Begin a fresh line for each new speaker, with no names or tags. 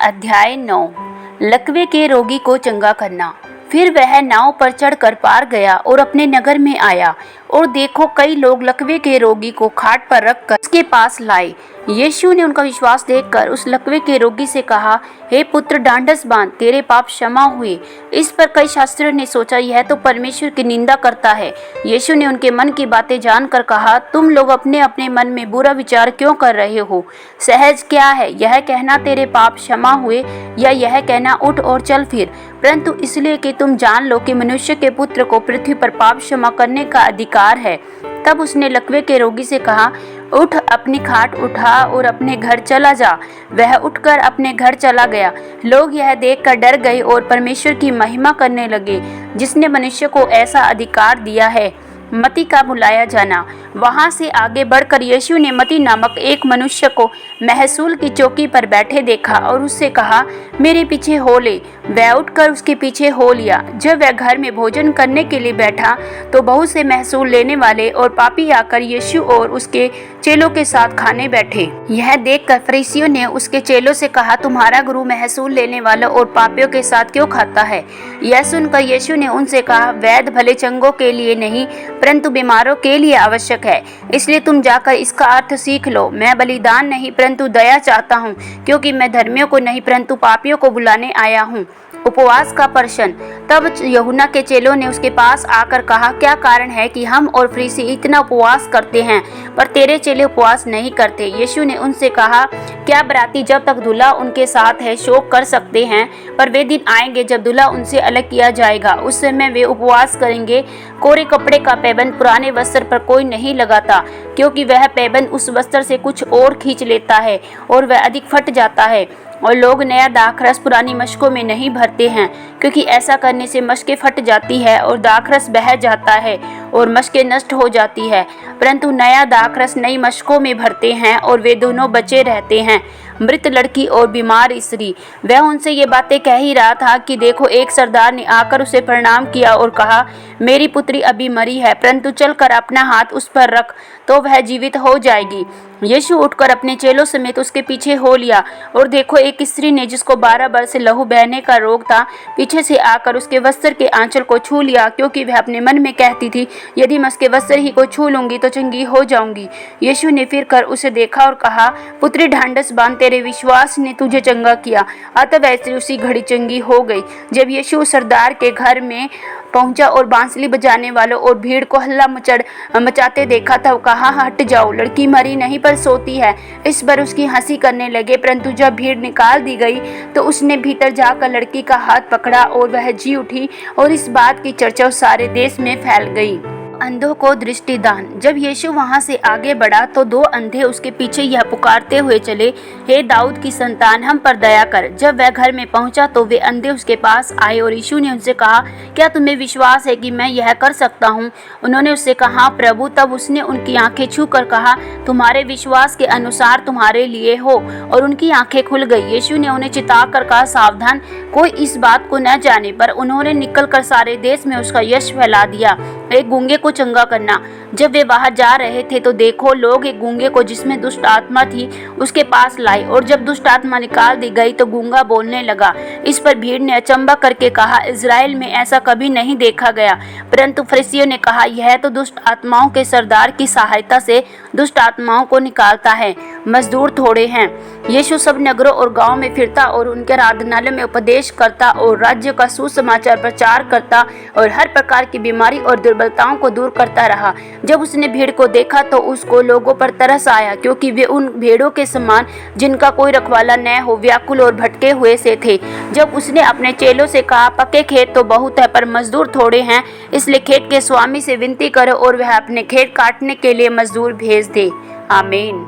अध्याय 9 लकवे के रोगी को चंगा करना। फिर वह नाव पर चढ़कर पार गया और अपने नगर में आया, और देखो कई लोग लकवे के रोगी को खाट पर रखकर उसके पास लाए। यीशु ने उनका विश्वास देखकर उस लकवे के रोगी से कहा, हे पुत्र, ढांढस बांध, तेरे पाप क्षमा हुए। इस पर कई शास्त्रियों ने सोचा, यह तो परमेश्वर की निंदा करता है। यीशु ने उनके मन की बातें जानकर कहा, तुम लोग अपने अपने मन में बुरा विचार क्यों कर रहे हो? सहज क्या है, यह कहना तेरे पाप क्षमा हुए, या यह कहना उठ और चल फिर? परंतु इसलिए कि तुम जान लो कि मनुष्य के पुत्र को पृथ्वी पर पाप क्षमा करने का अधिकार है। तब उसने लकवे के रोगी से कहा, उठ, अपनी खाट उठा और अपने घर चला जा। वह उठकर अपने घर चला गया। लोग यह देखकर डर गए और परमेश्वर की महिमा करने लगे, जिसने मनुष्य को ऐसा अधिकार दिया है। मती का बुलाया जाना। वहां से आगे बढ़कर यीशु ने मती नामक एक मनुष्य को महसूल की चौकी पर बैठे देखा और उससे कहा, मेरे पीछे हो ले। वह उठकर उसके पीछे हो लिया। जब वह घर में भोजन करने के लिए बैठा तो बहुत से महसूल लेने वाले और पापी आकर यीशु और उसके चेलों के साथ खाने बैठे। यह देखकर फरीसियों ने उसके चेलों से कहा, तुम्हारा गुरु महसूल लेने वालों और पापियों के साथ क्यों खाता है? यह सुनकर यीशु ने उनसे कहा, वैद्य भले चंगों के लिए नहीं परंतु बीमारों के लिए आवश्यक है। इसलिए तुम जाकर इसका अर्थ सीख लो। मैं बलिदान नहीं परंतु दया चाहता हूँ, क्योंकि मैं धर्मियों को नहीं परंतु पापियों को बुलाने आया हूँ। उपवास का प्रश्न। तब यूहन्ना के चेलों ने उसके पास आकर कहा, क्या कारण है कि हम और फरीसी इतना उपवास करते हैं पर तेरे चेले उपवास नहीं करते? यीशु ने उनसे कहा, क्या बराती जब तक दूल्हा उनके साथ है शोक कर सकते हैं? पर वे दिन आएंगे जब दूल्हा उनसे अलग किया जाएगा। उस समय वे उपवास करेंगे। कोरे कपड़े का पैबंद पुराने वस्त्र पर कोई नहीं लगाता, क्योंकि वह पैबंद उस वस्त्र से कुछ और खींच लेता है और वह अधिक फट जाता है। और लोग नया दाखरस पुरानी मशकों में नहीं भरते हैं, क्योंकि ऐसा करने से मशकें फट जाती है और दाखरस बह जाता है और मशकें नष्ट हो जाती है। परंतु नया दाखरस नई मशकों में भरते हैं और वे दोनों बचे रहते हैं। मृत लड़की और बीमार स्त्री। वह उनसे ये बातें कह ही रहा था कि देखो, एक सरदार ने आकर उसे प्रणाम किया और कहा, मेरी पुत्री अभी मरी है, परंतु चलकर अपना हाथ उस पर रख तो वह जीवित हो जाएगी। यीशु उठकर अपने चेलों समेत उसके पीछे हो लिया, और देखो, एक स्त्री ने जिसको 12 वर्ष से लहू बहने का रोग था, पीछे से आकर उसके वस्त्र के आंचल को छू लिया, क्योंकि वह अपने मन में कहती थी, यदि मैं उसके वस्त्र ही को छू लूंगी तो चंगी हो जाऊंगी। यीशु ने फिर कर उसे देखा और कहा, पुत्री, ढांढस बांध, तेरे विश्वास ने तुझे चंगा किया। अतः वह स्त्री उसी घड़ी चंगी हो गई। जब यीशु सरदार के घर में पहुंचा और बांसुरी बजाने वालों और भीड़ को हल्ला मचाते देखा तब कहा, हट जाओ, लड़की मरी नहीं पर सोती है। इस पर उसकी हंसी करने लगे। परंतु जब भीड़ निकाल दी गई तो उसने भीतर जाकर लड़की का हाथ पकड़ा और वह जी उठी, और इस बात की चर्चा सारे देश में फैल गई। अंधों को दृष्टिदान। जब यीशु वहां से आगे बढ़ा तो 2 अंधे उसके पीछे यह पुकारते हुए चले, हे दाऊद की संतान, हम पर दया कर। जब वह घर में पहुंचा तो वे अंधे उसके पास आए और यीशु ने उनसे कहा, क्या तुम्हें विश्वास है कि मैं यह कर सकता हूं? उन्होंने उससे कहा, प्रभु। तब उसने उनकी आंखें छूकर कहा, तुम्हारे विश्वास के अनुसार तुम्हारे लिए हो, और उनकी आंखें खुल गई। यीशु ने उन्हें चिताकर कहा, सावधान, कोई इस बात को न जाने। पर उन्होंने निकलकर सारे देश में उसका यश फैला दिया। एक गूंगे को चंगा करना। जब वे बाहर जा रहे थे तो देखो, लोग एक गूंगे को जिसमें दुष्ट आत्मा थी उसके पास लाए, और जब दुष्ट आत्मा निकाल दी गई तो गूंगा बोलने लगा। इस पर भीड़ ने अचंबा करके कहा, इजराइल में ऐसा कभी नहीं देखा गया। परंतु फरीसियों ने कहा, यह तो दुष्ट आत्माओं के सरदार की सहायता से दुष्ट आत्माओं को निकालता है, मजदूर थोड़े हैं। यीशु सब नगरों और गांवों में फिरता और उनके आराधनालय में उपदेश करता और राज्य का सुसमाचार प्रचार करता और हर प्रकार की बीमारी और दुर्बलताओं को दूर करता रहा। जब उसने भीड़ को देखा तो उसको लोगों पर तरस आया, क्योंकि वे उन भेड़ों के समान जिनका कोई रखवाला न हो, व्याकुल और भटके हुए से थे। जब उसने अपने चेलों से कहा, पके खेत तो बहुत है पर मजदूर थोड़े हैं, इसलिए खेत के स्वामी से विनती करो और वह अपने खेत काटने के लिए मजदूर भेज दे। आमीन।